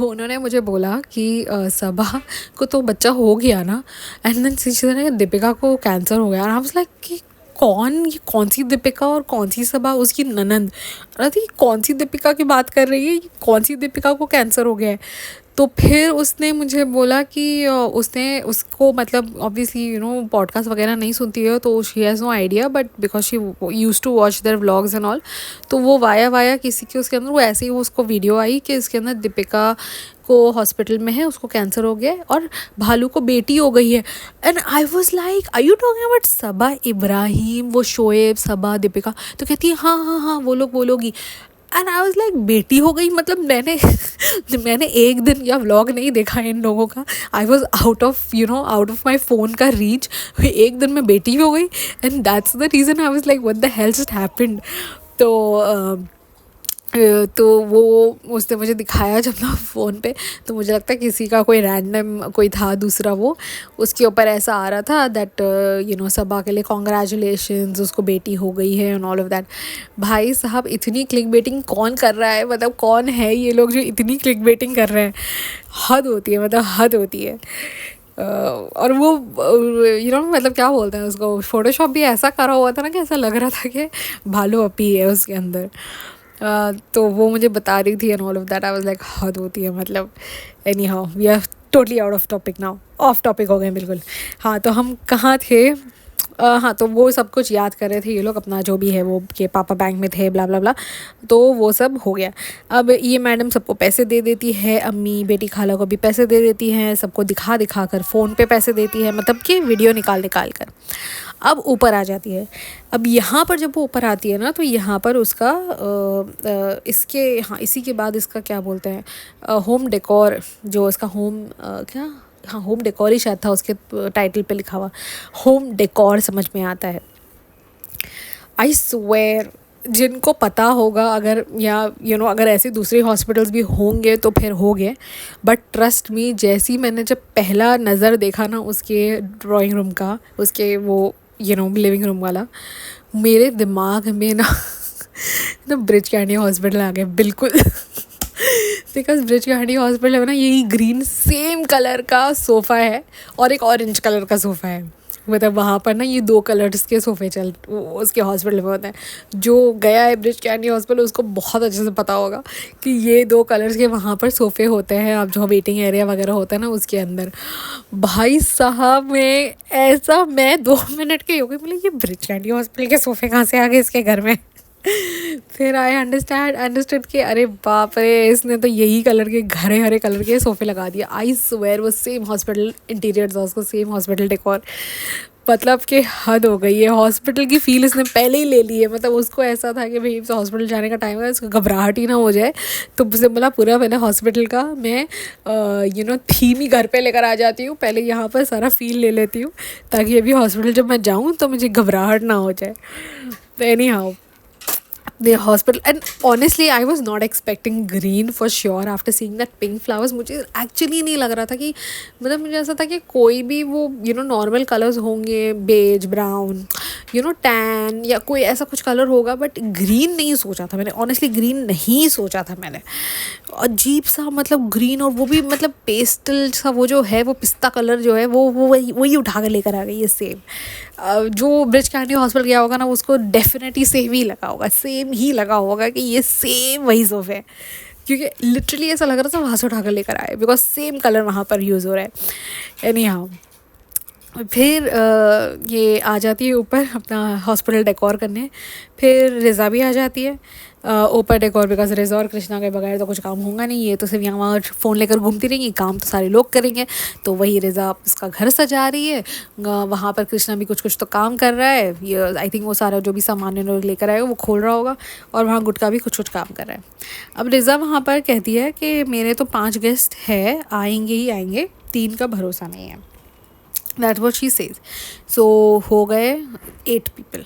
Speaker 1: उन्होंने मुझे बोला कि सबा को तो बच्चा हो गया ना, एंड देन दीपिका को कैंसर हो गया। आई वाज लाइक कि ये कौन सी दीपिका और कौन सी सबा, उसकी ननंद। अरे कौन सी दीपिका की बात कर रही है, कौन सी दीपिका को कैंसर हो गया है। तो फिर उसने मुझे बोला कि उसने उसको मतलब ऑब्वियसली पॉडकास्ट वगैरह नहीं सुनती है, तो she has no idea, but because she use to watch their vlogs and all, तो वो वाया किसी के उसके अंदर वो ऐसे ही उसको वीडियो आई कि इसके अंदर दीपिका को हॉस्पिटल में है, उसको कैंसर हो गया है और भालू को बेटी हो गई है। And I was like I you talking about Saba Ibrahim, वो शोएब, सबा, दीपिका। तो कहती है हाँ वो लोग ही। एंड आई वॉज लाइक बेटी हो गई, मतलब मैंने एक दिन या व्लॉग नहीं देखा इन लोगों का। I was out of my phone का रीच, एक दिन में बेटी हो गई। And that's the reason I was like what the hell just happened. तो वो उसने मुझे दिखाया जब ना फ़ोन पे, तो मुझे लगता है किसी का कोई रैंडम कोई था दूसरा, वो उसके ऊपर ऐसा आ रहा था दैट सबा के लिए कॉन्ग्रेचुलेशंस, उसको बेटी हो गई है एंड ऑल ऑफ दैट। भाई साहब इतनी क्लिक बेटिंग कौन कर रहा है, मतलब कौन है ये लोग जो इतनी क्लिक बेटिंग कर रहे हैं। हद होती है, मतलब हद होती है। और वो मतलब क्या बोलते हैं उसको, फ़ोटोशॉप भी ऐसा करा हुआ था ना कि ऐसा लग रहा था कि भालू अपी है उसके अंदर। तो वो मुझे बता रही थी and all of that. I was like हद होती है, मतलब anyhow we are totally out of topic now, off topic हो गए बिल्कुल। हाँ, तो हम कहाँ थे। हाँ, तो वो सब कुछ याद कर रहे थे ये लोग अपना जो भी है, वो के पापा बैंक में थे ब्ला ब्ला ब्ला, तो वो सब हो गया। अब ये मैडम सबको पैसे दे देती है, अम्मी बेटी खाला को भी पैसे दे देती हैं, सबको दिखा दिखा कर फ़ोन पे पैसे देती है, मतलब कि वीडियो निकाल कर। अब ऊपर आ जाती है। अब यहाँ पर जब वो ऊपर आती है ना, तो यहाँ पर उसका इसी के बाद इसका क्या बोलते हैं, होम डेकोर, जो इसका होम डेकोर ही शायद था उसके टाइटल पे लिखा हुआ, होम डेकोर समझ में आता है। आई स्वेयर जिनको पता होगा अगर, या अगर ऐसे दूसरे हॉस्पिटल्स भी होंगे तो फिर हो गए, बट ट्रस्ट मी जैसी मैंने जब पहला नज़र देखा ना उसके ड्राइंग रूम का, उसके वो लिविंग रूम वाला, मेरे दिमाग में ना ब्रिज कैंडी हॉस्पिटल आ गया बिल्कुल। बिकॉज ब्रिज कैंडी हॉस्पिटल में ना यही ग्रीन सेम कलर का सोफ़ा है और एक ऑरेंज कलर का सोफ़ा है, मतलब वहाँ पर ना ये 2 कलर्स के सोफ़े उसके हॉस्पिटल में होते हैं। जो गया है ब्रिज कैंडी हॉस्पिटल उसको बहुत अच्छे से पता होगा कि ये 2 कलर्स के वहाँ पर सोफ़े होते हैं। अब जो वेटिंग एरिया वगैरह होता है ना उसके अंदर, भाई साहब मैं 2 मिनट की हो गई, मतलब ये ब्रिज कैंडी हॉस्पिटल के सोफ़े कहाँ से आ गए इसके घर में। फिर आई अंडरस्टूड कि अरे बाप रे, इसने तो यही कलर के हरे हरे कलर के सोफ़े लगा दिए। आई स्वेयर वो सेम हॉस्पिटल इंटीरियर था, उसको सेम हॉस्पिटल डेकोर। मतलब कि हद हो गई है, हॉस्पिटल की फ़ील इसने पहले ही ले ली है। मतलब उसको ऐसा था कि भाई हॉस्पिटल जाने का टाइम है, इसको घबराहट ही ना हो जाए, तो मुझे बोला पूरा मैंने हॉस्पिटल का मैं थीम ही घर पे लेकर आ जाती हूँ, पहले यहाँ पर सारा फ़ील ले लेती हूँ ताकि अभी हॉस्पिटल जब मैं जाऊँ तो मुझे घबराहट ना हो जाए। तो any how the hospital, and honestly I was not expecting green for sure after seeing that pink flowers. मुझे एक्चुअली नहीं लग रहा था कि, मतलब मुझे ऐसा था कि कोई भी वो नॉर्मल कलर्स होंगे, बेज, ब्राउन, टैन या कोई ऐसा कुछ कलर होगा, बट ग्रीन नहीं सोचा था मैंने। ऑनेस्टली ग्रीन नहीं सोचा था मैंने। अजीब सा मतलब ग्रीन, और वो भी मतलब पेस्टल सा, वो जो है वो पिस्ता कलर जो है वो वही उठा कर लेकर आ गई है सेम। जो ब्रिज कैंडी हॉस्पिटल गया होगा ना उसको डेफिनेटली सेम ही लगा होगा कि ये सेम वही सोफे है, क्योंकि लिटरली ऐसा लग रहा था वहाँ से उठा कर लेकर आए, बिकॉज सेम कलर वहाँ पर यूज़ हो रहा है। एनी हाउ फिर ये आ जाती है ऊपर अपना हॉस्पिटल डेकोर करने। फिर रिज़ा भी आ जाती है ऊपर डेकोर, बिकॉज रिज़ा और कृष्णा के बगैर तो कुछ काम होगा नहीं, ये तो सिर्फ यहाँ वहाँ फ़ोन लेकर घूमती रहेंगी, काम तो सारे लोग करेंगे। तो वही रिज़ा उसका घर सजा रही है, वहाँ पर कृष्णा भी कुछ कुछ तो काम कर रहा है। ये आई थिंक वो सारा जो भी सामान लेकर आएगा वो खोल रहा होगा, और वहाँ गुटका भी कुछ कुछ काम कर रहा है। अब रिज़ा वहाँ पर कहती है कि मेरे तो 5 गेस्ट है, आएंगे ही आएंगे, 3 का भरोसा नहीं है। That what she says. So हो गए 8 पीपल।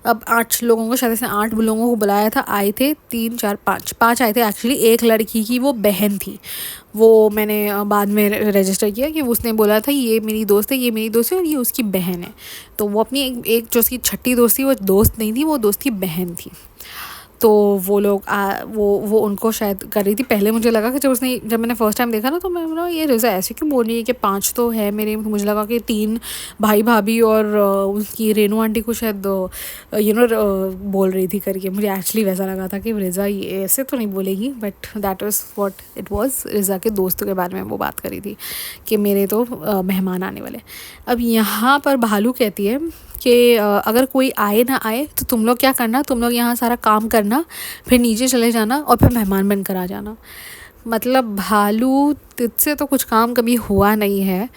Speaker 1: अब 8 लोगों को, शायद इसने 8 लोगों को बुलाया था, आए थे 3 4 5 आए थे एक्चुअली। एक लड़की की वो बहन थी, वो मैंने बाद में रजिस्टर किया कि उसने बोला था ये मेरी दोस्त है, ये मेरी दोस्त है और ये उसकी बहन है। तो वो अपनी एक जो उसकी छठी दोस्त थी, वो दोस्त नहीं थी, वो दोस्त की बहन थी। तो वो लोग वो उनको शायद कर रही थी। पहले मुझे लगा कि जब मैंने फ़र्स्ट टाइम देखा ना, तो मैं बोला ये रिज़ा ऐसे क्यों बोल रही है कि 5 तो है मेरे। मुझे लगा कि 3 भाई भाभी और उसकी रेनू आंटी को शायद बोल रही थी करके। मुझे एक्चुअली वैसा लगा था कि रिज़ा ये ऐसे तो नहीं बोलेगी, but that was what it was. Riza के दोस्तों के बारे में वो बात करी थी कि मेरे तो मेहमान आने वाले। अब यहाँ पर भालू कहती है कि अगर कोई आए ना आए तो तुम लोग क्या करना, तुम लोग यहाँ सारा काम करना, फिर नीचे चले जाना और फिर मेहमान बनकर आ जाना। मतलब भालू, तुझसे तो कुछ काम कभी हुआ नहीं है,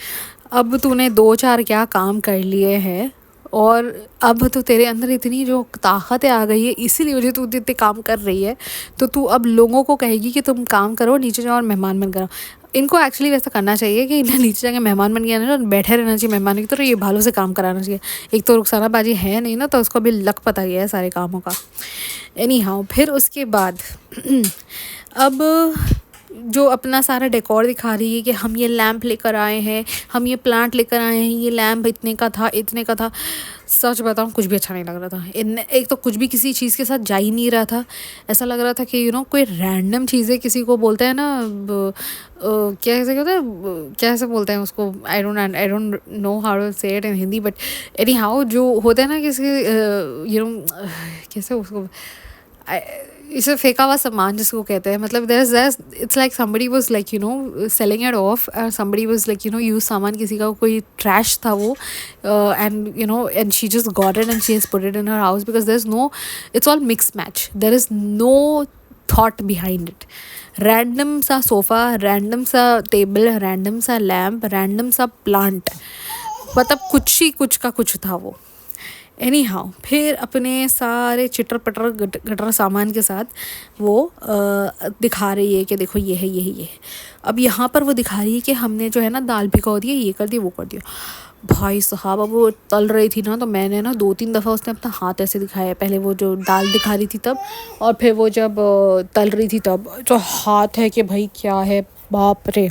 Speaker 1: अब तूने 2-4 क्या काम कर लिए हैं, और अब तो तेरे अंदर इतनी जो ताकत आ गई है, इसीलिए वजह तू इतने काम कर रही है, तो तू अब लोगों को कहेगी कि तुम काम करो, नीचे जाओ और मेहमान बन करो। इनको एक्चुअली वैसा करना चाहिए कि इन्हें नीचे जाके मेहमान बन गया ना, बैठे रहना चाहिए मेहमान की तरह, ये भालू से काम कराना चाहिए। एक तो रुखसाना बाजी है नहीं ना, तो उसको अभी लक पता ही है सारे कामों का। एनी हाउ फिर उसके बाद अब जो अपना सारा डेकोर दिखा रही है कि हम ये लैंप लेकर आए हैं, हम ये प्लांट लेकर आए हैं, ये लैंप इतने का था। सच बताऊँ कुछ भी अच्छा नहीं लग रहा था। एक तो कुछ भी किसी चीज़ के साथ जा ही नहीं रहा था। ऐसा लग रहा था कि कोई रैंडम चीज़ें, किसी को बोलते हैं ना कैसे बोलते हैं उसको, I don't know how to say it in Hindi, but anyhow जो होता है ना किसी कैसे उसको, इसे फेंका हुआ सामान जिसको कहते हैं, मतलब there's it's like somebody was like selling it off, or somebody was like use सामान, किसी का कोई ट्रैश था वो, and she just got it and she has put it in her house because it's all mixed match, there is no thought behind it. Random सा sofa, random सा table, random सा lamp, random सा plant, मतलब कुछ का कुछ था वो। एनी हाउ फिर अपने सारे चिटर पटर गटर सामान के साथ वो दिखा रही है कि देखो ये है। अब यहाँ पर वो दिखा रही है कि हमने जो है ना दाल भिगो दी, ये कर दिया वो कर दिया। भाई साहब अब वो तल रही थी ना, तो मैंने ना 2-3 दफ़ा उसने अपना हाथ ऐसे दिखाया। पहले वो जो दाल दिखा रही थी तब, और फिर वो जब तल रही थी तब, जो हाथ है कि भाई क्या है, बाप रे।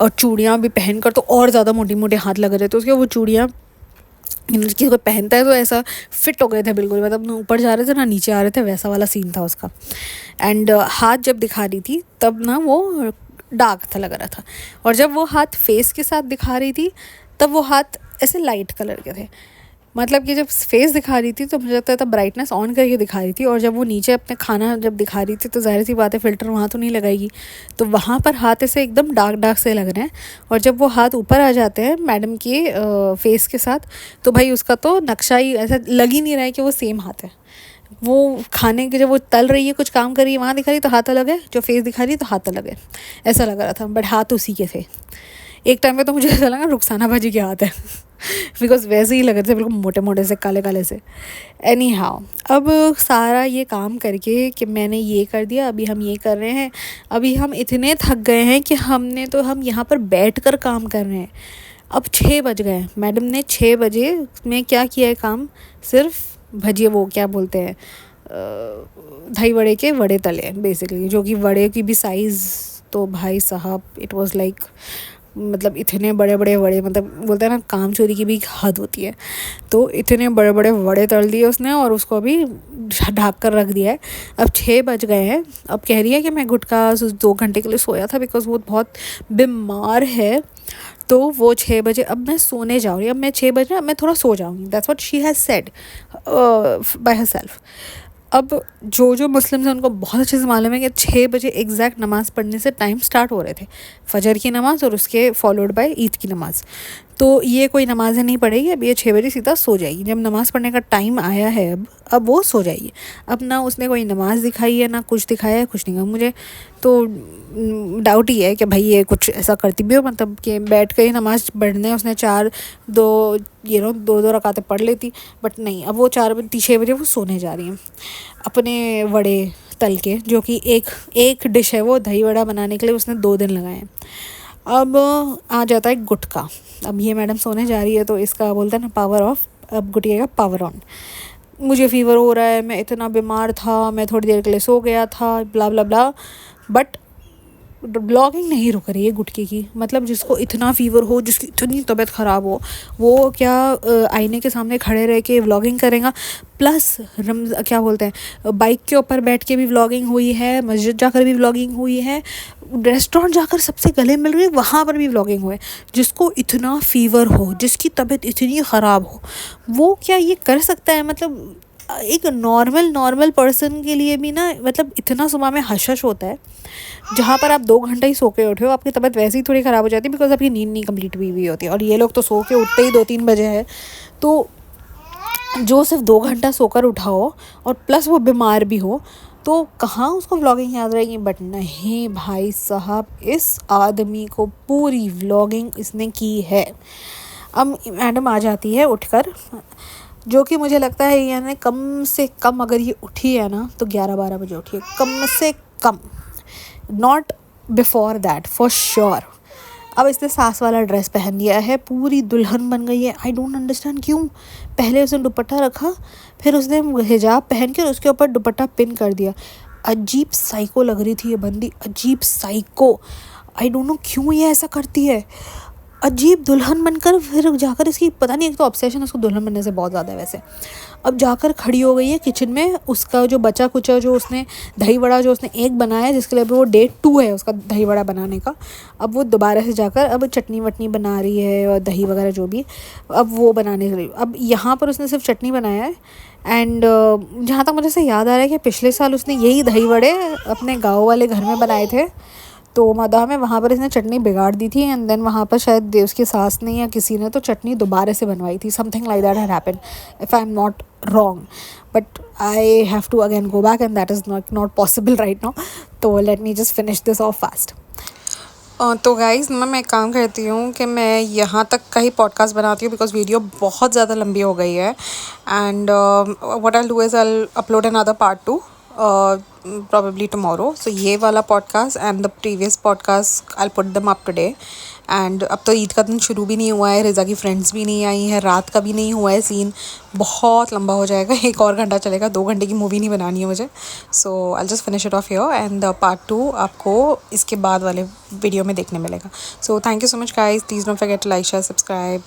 Speaker 1: और चूड़ियाँ भी पहन कर तो और ज़्यादा मोटी मोटे हाथ लग रहे थे उसके। वो चूड़ियाँ किसी को पहनता है तो ऐसा फिट हो गए थे बिल्कुल, मतलब ना ऊपर जा रहे थे ना नीचे आ रहे थे, वैसा वाला सीन था उसका। एंड हाथ जब दिखा रही थी तब ना वो डार्क था लग रहा था, और जब वो हाथ फेस के साथ दिखा रही थी तब वो हाथ ऐसे लाइट कलर के थे, मतलब कि जब फेस दिखा रही थी तो मुझे लगता था ब्राइटनेस ऑन करके दिखा रही थी, और जब वो नीचे अपने खाना जब दिखा रही थी तो ज़ाहिर सी बात है फ़िल्टर वहाँ तो नहीं लगाएगी, तो वहाँ पर हाथ ऐसे एकदम डार्क डार्क से लग रहे हैं। और जब वो हाथ ऊपर आ जाते हैं मैडम के फेस के साथ, तो भाई उसका तो नक्शा ही ऐसा लग ही नहीं रहा है कि वो सेम हाथ है। वो खाने के जब वो तल रही है, कुछ काम कर रही है, वहाँ दिखा रही है तो हाथ अलग है, जो फेस दिखा रही है तो हाथ अलग है, ऐसा लग रहा था, बट हाथ उसी के थे। एक टाइम पे तो मुझे ऐसा लगा रुखसाना भाजी के हाथ है बिकॉज वैसे ही लग रहे थे बिल्कुल मोटे मोटे से, काले काले से। एनी हाउ, अब सारा ये काम करके कि मैंने ये कर दिया, अभी हम ये कर रहे हैं, अभी हम इतने थक गए हैं कि हम यहाँ पर बैठ कर काम कर रहे हैं। अब 6 बज गए, मैडम ने 6 बजे में क्या किया है काम, सिर्फ भजिए, वो क्या बोलते हैं, दही वड़े के वड़े तले हैं बेसिकली, जो कि वड़े की भी साइज़ तो भाई साहब इट वाज लाइक, मतलब इतने बड़े बड़े वड़े, मतलब बोलते हैं ना काम चोरी की भी एक हद होती है, तो इतने बड़े बड़े वड़े तल दिए उसने और उसको अभी ढक कर रख दिया है। अब 6 बज गए हैं, अब कह रही है कि मैं गुटका 2 घंटे के लिए सोया था बिकॉज वो बहुत बीमार है, तो वो 6 बजे, अब मैं सोने जा रही, अब मैं 6 बजे अब मैं थोड़ा सो जाऊँगी, that's what she has said bye her self. अब जो मुस्लिम्स हैं उनको बहुत अच्छे से मालूम है कि 6 बजे एग्जैक्ट नमाज़ पढ़ने से टाइम स्टार्ट हो रहे थे, फजर की नमाज़ और उसके फॉलोड बाय ईद की नमाज़। तो ये कोई नमाज़ें नहीं पढ़ेगी, अब ये 6 बजे सीधा सो जाएगी। जब नमाज़ पढ़ने का टाइम आया है अब वो सो जाएगी। अब ना उसने कोई नमाज़ दिखाई है ना कुछ दिखाया है, कुछ नहीं कहा मुझे, तो डाउट ही है कि भाई ये कुछ ऐसा करती भी हो, मतलब कि बैठ कर ही नमाज़ पढ़ने उसने 2 रकातें पढ़ लेती, बट नहीं, अब वो 6 बजे वो सोने जा रही हैं अपने वड़े तल के, जो कि एक डिश है, वो दही वड़ा बनाने के लिए उसने 2 दिन लगाए हैं। अब आ जाता है गुटका, अब ये मैडम सोने जा रही है तो इसका बोलते हैं ना पावर ऑफ, अब गुटिया का पावर ऑन। मुझे फ़ीवर हो रहा है, मैं इतना बीमार था, मैं थोड़ी देर के लिए सो गया था, ब्ला ब्ला ब्ला, बट ब्लॉगिंग नहीं रुक रही है गुटके की। मतलब जिसको इतना फ़ीवर हो, जिसकी इतनी तबीयत ख़राब हो, वो क्या आईने के सामने खड़े रह के व्लॉगिंग करेगा। प्लस क्या बोलते हैं, बाइक के ऊपर बैठ के भी व्लॉगिंग हुई है, मस्जिद जाकर भी व्लॉगिंग हुई है, रेस्टोरेंट जाकर सबसे गले मिल रही है वहाँ पर भी व्लॉगिंग हुई है। जिसको इतना फ़ीवर हो, जिसकी तबीयत इतनी ख़राब हो, वो क्या ये कर सकता है? मतलब एक नॉर्मल पर्सन के लिए भी ना, मतलब इतना सुबह में हश होता है, जहाँ पर आप 2 घंटे ही सो के उठे हो, आपकी तबीयत वैसे ही थोड़ी ख़राब हो जाती है बिकॉज आपकी नींद नहीं कंप्लीट हुई होती है, और ये लोग तो सो के उठते ही 2-3 बजे है। तो जो सिर्फ 2 घंटा सोकर उठा हो और प्लस वो बीमार भी हो, तो कहाँ उसको व्लॉगिंग याद रहेगी। बट नहीं भाई साहब, इस आदमी को पूरी व्लॉगिंग इसने की है। अब मैडम आ जाती है उठकर, जो कि मुझे लगता है यानी कम से कम अगर ये उठी है ना तो 11-12 बजे उठी है, कम से कम, not before that for sure. अब इसने सास वाला ड्रेस पहन लिया है, पूरी दुल्हन बन गई है। आई डोंट अंडरस्टैंड क्यों। पहले उसने दुपट्टा रखा, फिर उसने हिजाब पहन के उसके ऊपर दुपट्टा पिन कर दिया। अजीब साइको लग रही थी ये बंदी, अजीब साइको। आई डोंट नो क्यों ये ऐसा करती है, अजीब दुल्हन बनकर फिर जाकर इसकी पता नहीं, एक तो ऑब्सेशन उसको दुल्हन बनने से बहुत ज़्यादा है वैसे। अब जाकर खड़ी हो गई है किचन में, उसका जो बचा कुचा जो उसने दही वड़ा जो उसने एक बनाया है, जिसके लिए अभी वो डे 2 है उसका दही वड़ा बनाने का, अब वो दोबारा से जाकर अब चटनी वटनी बना रही है और दही वगैरह जो भी, अब वो बनाने के लिए। अब यहाँ पर उसने सिर्फ चटनी बनाया है। एंड जहाँ तक मुझे से याद आ रहा है कि पिछले साल उसने यही दही वड़े अपने गाँव वाले घर में बनाए थे, तो मदा में वहाँ पर इसने चटनी बिगाड़ दी थी, एंड देन वहाँ पर शायद उसकी सास ने या किसी ने तो चटनी दोबारा से बनवाई थी, something like that had happened if I am not wrong, but I have to again go back and that is not possible right now. तो let me just finish this off fast. तो guys मैं एक काम करती हूँ कि मैं यहाँ तक का ही पॉडकास्ट बनाती हूँ बिकॉज वीडियो बहुत ज़्यादा लंबी हो गई है। And what I do is I upload another part 2 probably tomorrow. So ये वाला podcast and the previous podcast I'll put them up today. And अब तो ईद का दिन शुरू भी नहीं हुआ है, रिज़ा की फ्रेंड्स भी नहीं आई हैं, रात का भी नहीं हुआ है सीन, बहुत लंबा हो जाएगा, 1 और घंटा चलेगा, 2 घंटे की मूवी नहीं बनानी है मुझे। So I just finish it off here and part 2 आपको इसके बाद वाले वीडियो में देखने मिलेगा। So thank you so much guys, please don't forget to like share subscribe.